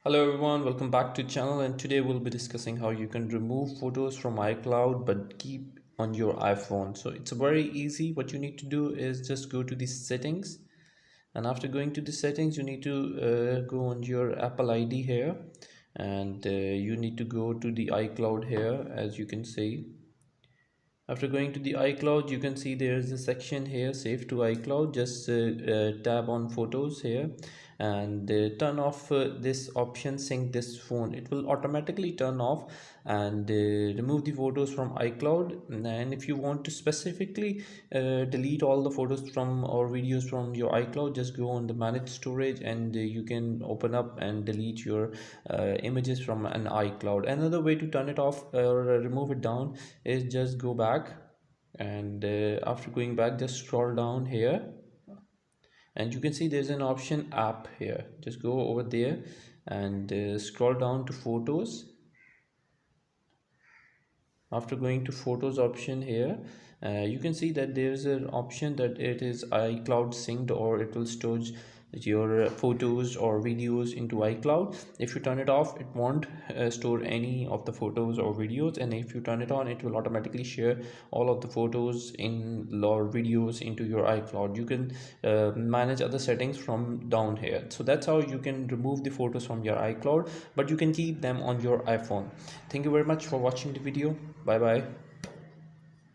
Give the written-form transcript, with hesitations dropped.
Hello everyone, welcome back to channel, and today we'll be discussing how you can remove photos from iCloud but keep on your iPhone. So it's very easy. What you need to do is just go to the settings, and after going to the settings you need to go on your Apple ID here, and you need to go to the iCloud here. As you can see, after going to the iCloud, you can see there's a section here, save to iCloud. Just tab on photos here, and turn off this option, sync this phone. It will automatically turn off and remove the photos from iCloud. And if you want to specifically delete all the photos from or videos from your iCloud, just go on the manage storage, and you can open up and delete your images from an iCloud. Another way to turn it off or remove it down is just go back, and after going back, just scroll down here, and you can see there's an option app here. Just go over there and scroll down to photos. After going to photos option here, you can see that there is an option that it is iCloud synced, or it will store your photos or videos into iCloud. If you turn it off, it won't store any of the photos or videos, and if you turn it on, it will automatically share all of the photos in or videos into your iCloud. You can manage other settings from down here. So that's how you can remove the photos from your iCloud, but you can keep them on your iPhone. Thank you very much for watching the video. Bye bye.